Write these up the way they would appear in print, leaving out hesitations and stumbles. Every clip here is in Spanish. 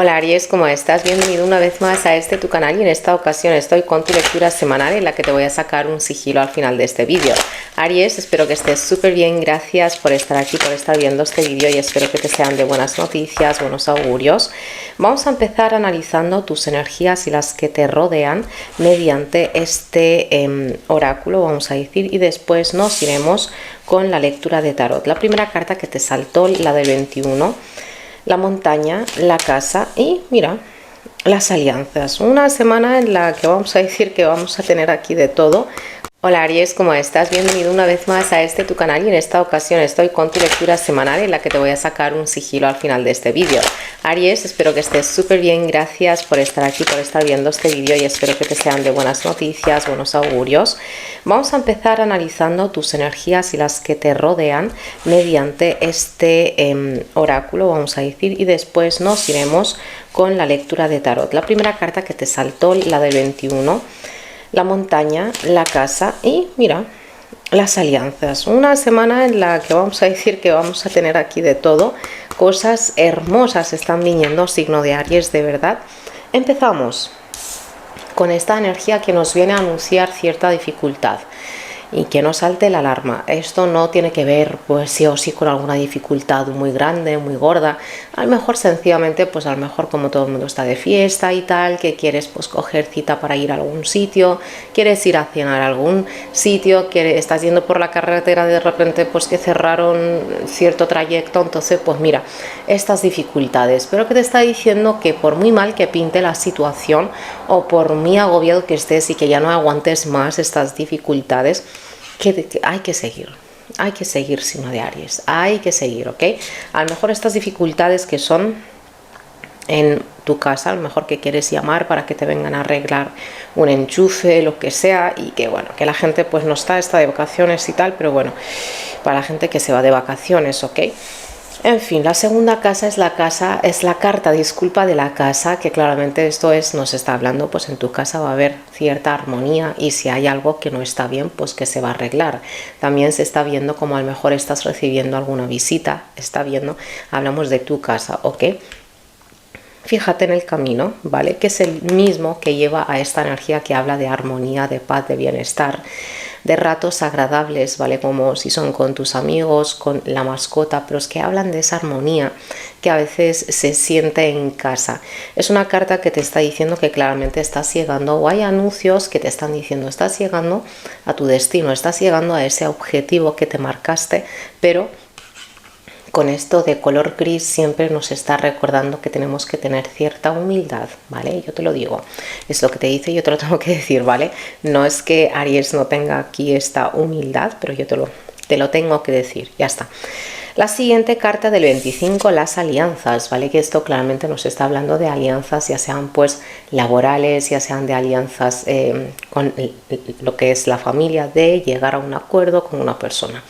Hola Aries, ¿cómo estás? Bienvenido una vez más a tu canal y en esta ocasión estoy con tu lectura semanal en la que te voy a sacar un sigilo al final de este vídeo. Aries, espero que estés súper bien, gracias por estar aquí, por estar viendo este vídeo y espero que te sean de buenas noticias, buenos augurios. Vamos a empezar analizando tus energías y las que te rodean mediante este oráculo, vamos a decir, y después nos iremos con la lectura de tarot. La primera carta que te saltó, la del 21, la montaña, la casa y mira, las alianzas. Una semana en la que vamos a decir que vamos a tener aquí de todo. Hola Aries, ¿cómo estás? Bienvenido una vez más a tu canal y en esta ocasión estoy con tu lectura semanal en la que te voy a sacar un sigilo al final de este vídeo. Aries, espero que estés súper bien, gracias por estar aquí, por estar viendo este vídeo y espero que te sean de buenas noticias, buenos augurios. Vamos a empezar analizando tus energías y las que te rodean mediante este oráculo, vamos a decir, y después nos iremos con la lectura de tarot. La primera carta que te saltó, la del 21, la montaña, la casa y mira, las alianzas. Una semana en la que vamos a decir que vamos a tener aquí de todo. Cosas hermosas están viniendo, signo de Aries, de verdad. Empezamos con esta energía que nos viene a anunciar cierta dificultad y que no salte la alarma. Esto no tiene que ver pues sí o sí con alguna dificultad muy grande, muy gorda. A lo mejor sencillamente, pues a lo mejor como todo el mundo está de fiesta y tal, que quieres pues coger cita para ir a algún sitio, quieres ir a cenar a algún sitio, estás yendo por la carretera de repente pues que cerraron cierto trayecto, entonces pues mira, estas dificultades, pero que te está diciendo que por muy mal que pinte la situación o por muy agobiado que estés y que ya no aguantes más estas dificultades, que hay que seguir, signo de Aries, hay que seguir, ¿ok? A lo mejor estas dificultades que son en tu casa, a lo mejor que quieres llamar para que te vengan a arreglar un enchufe, lo que sea, y que bueno, que la gente pues no está de vacaciones y tal, pero bueno, para la gente que se va de vacaciones, ¿ok? En fin, la segunda casa, es la carta, disculpa, de la casa, que claramente esto nos está hablando, pues en tu casa va a haber cierta armonía y si hay algo que no está bien, pues que se va a arreglar. También se está viendo como a lo mejor estás recibiendo alguna visita, hablamos de tu casa, ¿ok? Fíjate en el camino, ¿vale? Que es el mismo que lleva a esta energía que habla de armonía, de paz, de bienestar, de ratos agradables, ¿vale? Como si son con tus amigos, con la mascota, pero es que hablan de esa armonía que a veces se siente en casa. Es una carta que te está diciendo que claramente estás llegando, o hay anuncios que te están diciendo estás llegando a tu destino, estás llegando a ese objetivo que te marcaste, pero con esto de color gris siempre nos está recordando que tenemos que tener cierta humildad, ¿vale? Yo te lo digo, es lo que te dice, yo te lo tengo que decir, ¿vale? No es que Aries no tenga aquí esta humildad, pero yo te lo tengo que decir, ya está. La siguiente carta del 25, las alianzas, ¿vale? Que esto claramente nos está hablando de alianzas, ya sean pues laborales, ya sean de alianzas con lo que es la familia, de llegar a un acuerdo con una persona.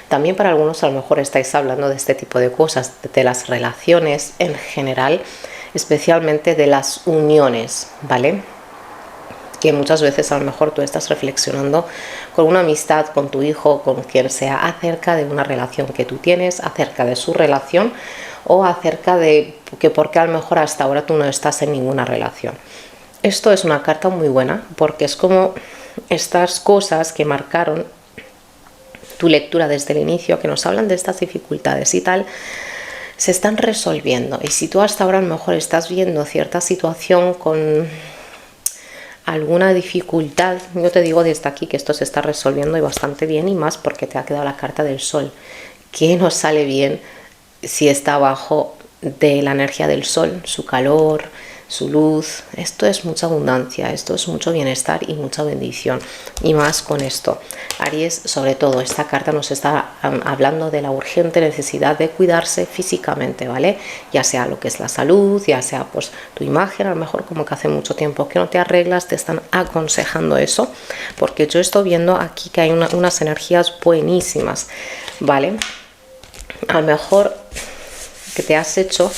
También para algunos a lo mejor estáis hablando de este tipo de cosas, de las relaciones en general, especialmente de las uniones, ¿vale? Que muchas veces a lo mejor tú estás reflexionando con una amistad, con tu hijo, con quien sea, acerca de una relación que tú tienes, acerca de su relación o acerca de que por qué a lo mejor hasta ahora tú no estás en ninguna relación. Esto es una carta muy buena porque es como estas cosas que marcaron tu lectura desde el inicio, que nos hablan de estas dificultades y tal, se están resolviendo. Y si tú hasta ahora a lo mejor estás viendo cierta situación con alguna dificultad, yo te digo desde aquí que esto se está resolviendo y bastante bien, y más porque te ha quedado la carta del sol, que nos sale bien si está abajo de la energía del sol, su calor, su luz. Esto es mucha abundancia, esto es mucho bienestar y mucha bendición, y más con esto. Aries, sobre todo, esta carta nos está hablando de la urgente necesidad de cuidarse físicamente, ¿vale? Ya sea lo que es la salud, ya sea pues tu imagen, a lo mejor como que hace mucho tiempo que no te arreglas, te están aconsejando eso, porque yo estoy viendo aquí que hay unas energías buenísimas, ¿vale? A lo mejor que te has hecho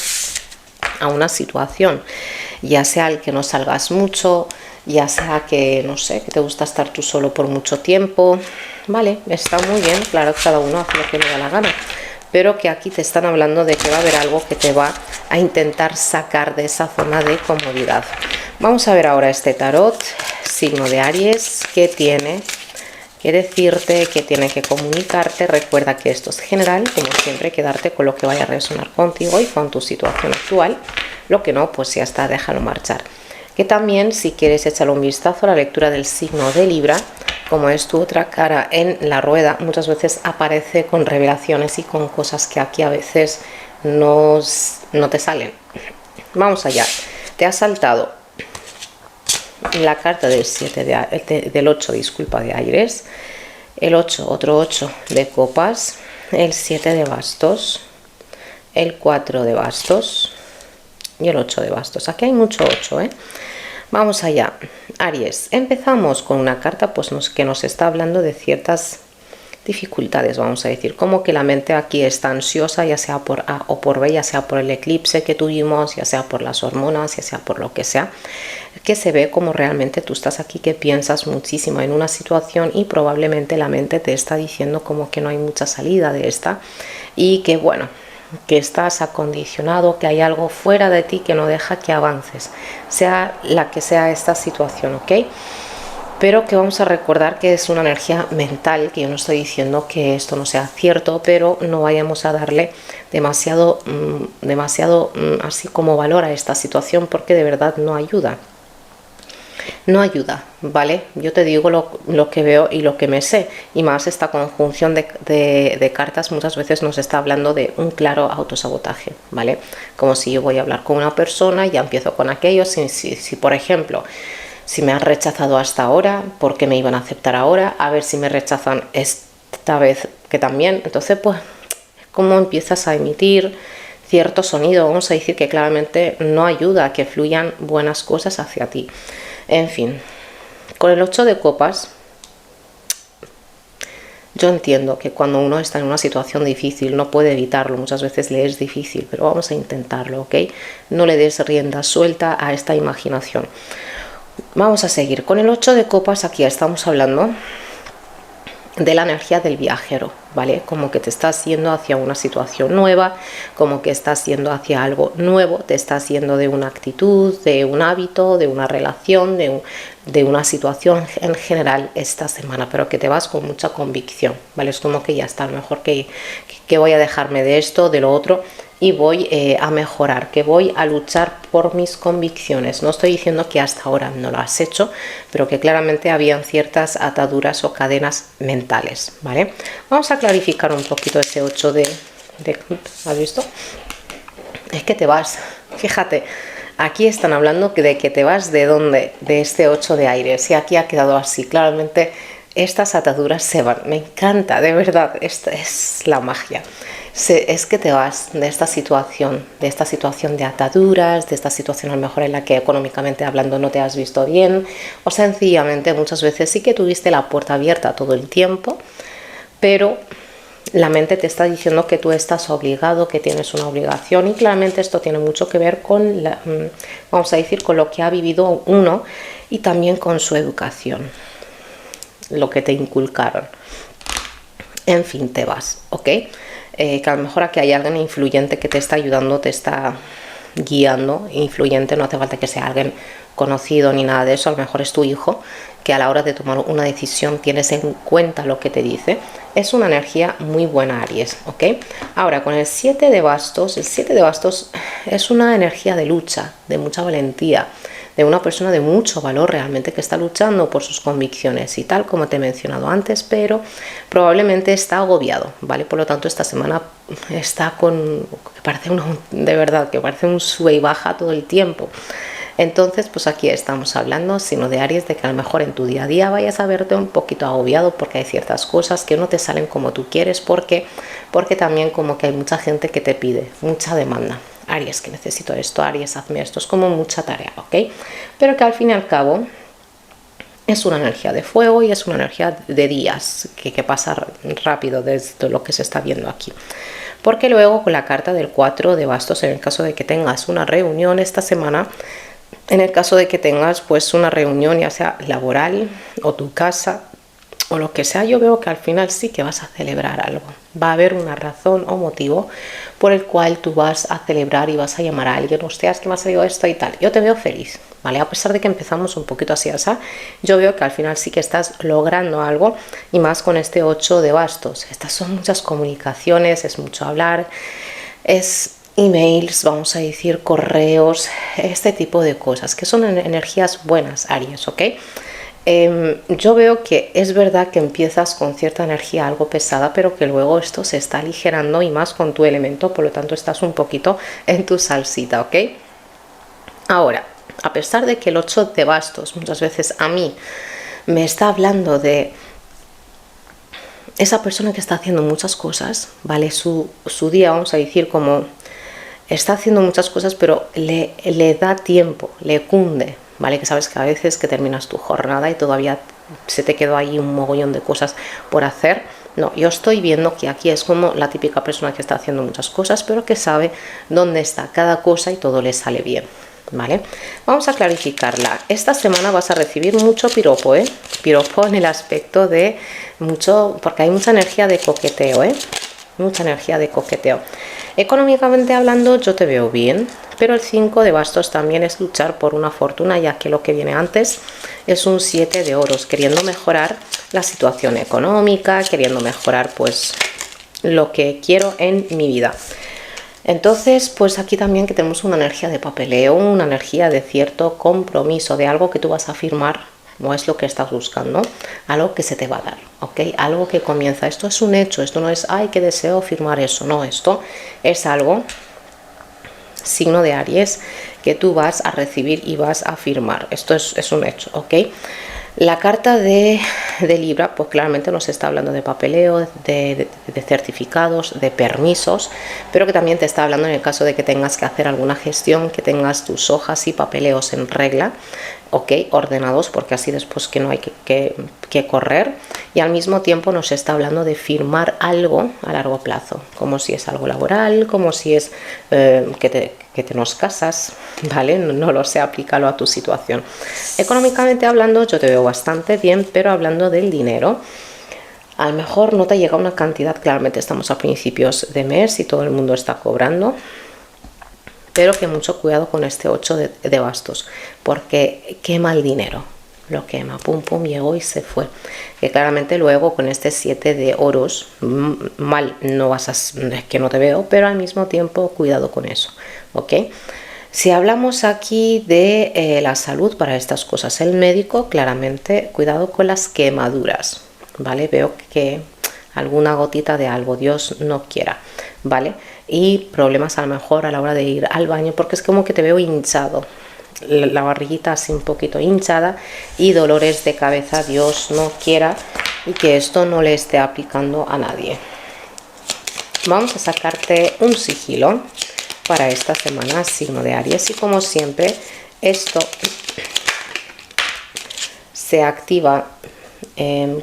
a una situación, ya sea el que no salgas mucho, ya sea que, no sé, que te gusta estar tú solo por mucho tiempo, vale, está muy bien, claro, cada uno hace lo que le da la gana, pero que aquí te están hablando de que va a haber algo que te va a intentar sacar de esa zona de comodidad. Vamos a ver ahora este tarot, signo de Aries, ¿qué tiene que decirte, qué tiene que comunicarte? Recuerda que esto es general, como siempre, quedarte con lo que vaya a resonar contigo y con tu situación actual. Lo que no, pues ya está, déjalo marchar. Que también, si quieres echarle un vistazo a la lectura del signo de Libra, como es tu otra cara en la rueda, muchas veces aparece con revelaciones y con cosas que aquí a veces no te salen. Vamos allá. Te ha saltado la carta del 7 del 8, disculpa, de Aires, el 8, otro 8 de copas, el 7 de bastos, el 4 de bastos y el 8 de bastos. Aquí hay mucho 8, ¿eh? Vamos allá. Aries, empezamos con una carta pues que nos está hablando de ciertas dificultades, vamos a decir, como que la mente aquí está ansiosa, ya sea por A o por B, ya sea por el eclipse que tuvimos, ya sea por las hormonas, ya sea por lo que sea, que se ve como realmente tú estás aquí, que piensas muchísimo en una situación y probablemente la mente te está diciendo como que no hay mucha salida de esta y que bueno, que estás acondicionado, que hay algo fuera de ti que no deja que avances, sea la que sea esta situación, ¿ok? Pero que vamos a recordar que es una energía mental, que yo no estoy diciendo que esto no sea cierto, pero no vayamos a darle demasiado así como valor a esta situación, porque de verdad no ayuda. No ayuda, ¿vale? Yo te digo lo que veo y lo que me sé, y más esta conjunción de cartas muchas veces nos está hablando de un claro autosabotaje, ¿vale? Como si yo voy a hablar con una persona y ya empiezo con aquello, si por ejemplo, si me han rechazado hasta ahora, ¿por qué me iban a aceptar ahora? A ver si me rechazan esta vez que también. Entonces, pues, ¿cómo empiezas a emitir cierto sonido? Vamos a decir que claramente no ayuda a que fluyan buenas cosas hacia ti. En fin, con el 8 de copas, yo entiendo que cuando uno está en una situación difícil no puede evitarlo, muchas veces le es difícil, pero vamos a intentarlo, ¿ok? No le des rienda suelta a esta imaginación. Vamos a seguir con el 8 de copas. Aquí estamos hablando de la energía del viajero, ¿vale? Como que te estás yendo hacia una situación nueva, como que estás yendo hacia algo nuevo, te estás yendo de una actitud, de un hábito, de una relación, de una situación en general esta semana, pero que te vas con mucha convicción, ¿vale? Es como que ya está, a lo mejor que voy a dejarme de esto, de lo otro, y voy a mejorar, que voy a luchar por mis convicciones. No estoy diciendo que hasta ahora no lo has hecho, pero que claramente habían ciertas ataduras o cadenas mentales, ¿vale? Vamos a clarificar un poquito ese 8 de ¿has visto? Es que te vas, fíjate, aquí están hablando de que te vas de dónde, de este 8 de Aires, y aquí ha quedado así, claramente estas ataduras se van. Me encanta, de verdad, esta es la magia. Es que te vas de esta situación de ataduras, de esta situación a lo mejor en la que económicamente hablando no te has visto bien, o sencillamente muchas veces sí que tuviste la puerta abierta todo el tiempo, pero la mente te está diciendo que tú estás obligado, que tienes una obligación, y claramente esto tiene mucho que ver con, vamos a decir, con lo que ha vivido uno y también con su educación, lo que te inculcaron. En fin, te vas, ¿ok? Que a lo mejor aquí hay alguien influyente que te está ayudando, te está guiando. Influyente no hace falta que sea alguien conocido ni nada de eso, a lo mejor es tu hijo, que a la hora de tomar una decisión tienes en cuenta lo que te dice. Es una energía muy buena, Aries, ¿ok? Ahora, con el 7 de bastos, el 7 de bastos es una energía de lucha, de mucha valentía, de una persona de mucho valor realmente que está luchando por sus convicciones y tal, como te he mencionado antes, pero probablemente está agobiado, ¿vale? Por lo tanto, esta semana está con, que parece de verdad, que parece un sube y baja todo el tiempo. Entonces, pues aquí estamos hablando, sino de Aries, de que a lo mejor en tu día a día vayas a verte un poquito agobiado porque hay ciertas cosas que no te salen como tú quieres, porque también como que hay mucha gente que te pide, mucha demanda. Aries, que necesito esto, Aries, hazme esto, es como mucha tarea, ¿ok? Pero que al fin y al cabo es una energía de fuego y es una energía de días, que pasa rápido desde lo que se está viendo aquí. Porque luego con la carta del 4 de bastos, en el caso de que tengas una reunión esta semana, en el caso de que tengas pues una reunión ya sea laboral o tu casa, o lo que sea, yo veo que al final sí que vas a celebrar algo. Va a haber una razón o motivo por el cual tú vas a celebrar y vas a llamar a alguien, hostia, es que me ha salido esto y tal. Yo te veo feliz, ¿vale? A pesar de que empezamos un poquito así, yo veo que al final sí que estás logrando algo, y más con este 8 de bastos. Estas son muchas comunicaciones, es mucho hablar, es emails, vamos a decir, correos, este tipo de cosas, que son energías buenas, Aries, ¿ok? Yo veo que es verdad que empiezas con cierta energía algo pesada, pero que luego esto se está aligerando, y más con tu elemento, por lo tanto estás un poquito en tu salsita, ¿ok? Ahora, a pesar de que el 8 de bastos muchas veces a mí me está hablando de esa persona que está haciendo muchas cosas, ¿vale? Su día, vamos a decir, como está haciendo muchas cosas, pero le da tiempo, le cunde, ¿vale? Que sabes que a veces que terminas tu jornada y todavía se te quedó ahí un mogollón de cosas por hacer. No, yo estoy viendo que aquí es como la típica persona que está haciendo muchas cosas, pero que sabe dónde está cada cosa y todo le sale bien, ¿vale? Vamos a clarificarla. Esta semana vas a recibir mucho piropo, ¿eh? Piropo en el aspecto de mucho, porque hay mucha energía de coqueteo, ¿eh? Mucha energía de coqueteo. Económicamente hablando, yo te veo bien, pero el 5 de bastos también es luchar por una fortuna, ya que lo que viene antes es un 7 de oros, queriendo mejorar la situación económica, queriendo mejorar pues lo que quiero en mi vida. Entonces, pues aquí también que tenemos una energía de papeleo, una energía de cierto compromiso, de algo que tú vas a firmar, o es lo que estás buscando, algo que se te va a dar, ¿ok? Algo que comienza. Esto es un hecho, esto no es, ay, que deseo firmar eso, no, esto es algo, signo de Aries, que tú vas a recibir y vas a firmar. Esto es un hecho, ¿ok? La carta de Libra, pues claramente nos está hablando de papeleo, de certificados, de permisos, pero que también te está hablando en el caso de que tengas que hacer alguna gestión, que tengas tus hojas y papeleos en regla, ok, ordenados, porque así después que no hay que correr. Y al mismo tiempo nos está hablando de firmar algo a largo plazo, como si es algo laboral, como si es que te nos casas, ¿vale? No lo sé, aplícalo a tu situación. Económicamente hablando, yo te veo bastante bien, pero hablando del dinero, a lo mejor no te llega una cantidad, claramente estamos a principios de mes y todo el mundo está cobrando, pero que mucho cuidado con este 8 de bastos, porque quema el dinero, lo quema, pum pum, llegó y se fue. Que claramente luego con este 7 de oros, mal no vas a, es que no te veo, pero al mismo tiempo cuidado con eso, ¿ok? Si hablamos aquí de la salud para estas cosas, el médico, claramente cuidado con las quemaduras, ¿vale? Veo que alguna gotita de algo, Dios no quiera, ¿vale? Y problemas a lo mejor a la hora de ir al baño, porque es como que te veo hinchado, la barriguita así un poquito hinchada, y dolores de cabeza, Dios no quiera, y que esto no le esté aplicando a nadie. Vamos a sacarte un sigilo para esta semana, signo de Aries, y como siempre esto se activa en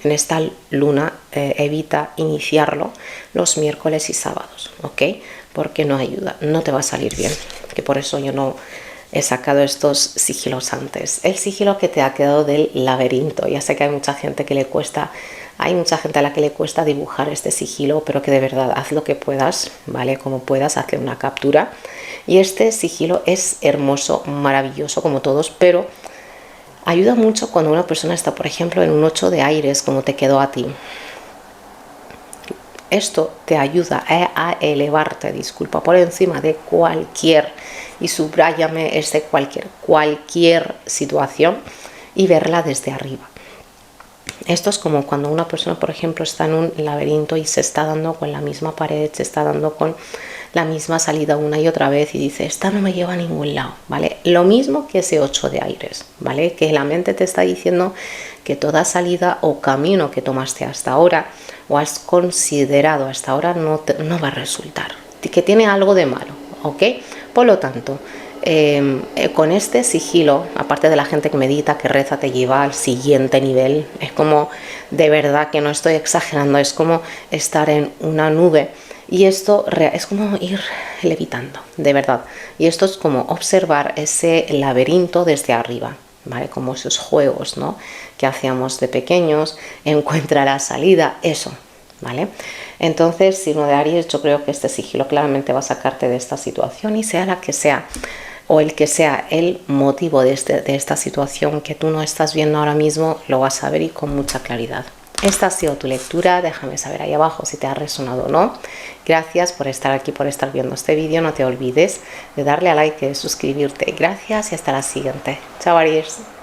esta luna, evita iniciarlo los miércoles y sábados, ¿ok? Porque no ayuda, no te va a salir bien, que por eso yo no he sacado estos sigilos antes. El sigilo que te ha quedado del laberinto, ya sé que hay mucha gente que le cuesta, hay mucha gente a la que le cuesta dibujar este sigilo, pero que de verdad haz lo que puedas, ¿vale? Como puedas, hazle una captura. Y este sigilo es hermoso, maravilloso como todos, pero ayuda mucho cuando una persona está, por ejemplo, en un 8 de aires, como te quedó a ti. Esto te ayuda a elevarte, disculpa, por encima de cualquier, y subráyame este cualquier situación, y verla desde arriba. Esto es como cuando una persona, por ejemplo, está en un laberinto y se está dando con la misma pared, se está dando con la misma salida una y otra vez y dice, esta no me lleva a ningún lado, ¿vale? Lo mismo que ese 8 de aires, ¿vale? Que la mente te está diciendo que toda salida o camino que tomaste hasta ahora o has considerado hasta ahora no va a resultar, que tiene algo de malo, ¿ok? Por lo tanto, con este sigilo, aparte de la gente que medita, que reza, te lleva al siguiente nivel. Es como, de verdad que no estoy exagerando, es como estar en una nube. Y esto es como ir levitando, de verdad. Y esto es como observar ese laberinto desde arriba, ¿vale? Como esos juegos, ¿no? Que hacíamos de pequeños, encuentra la salida, eso, ¿vale? Entonces, signo de Aries, yo creo que este sigilo claramente va a sacarte de esta situación, y sea la que sea, o el que sea el motivo de esta situación que tú no estás viendo ahora mismo, lo vas a ver y con mucha claridad. Esta ha sido tu lectura, déjame saber ahí abajo si te ha resonado o no. Gracias por estar aquí, por estar viendo este vídeo. No te olvides de darle a like y de suscribirte. Gracias y hasta la siguiente. Chao, Aries.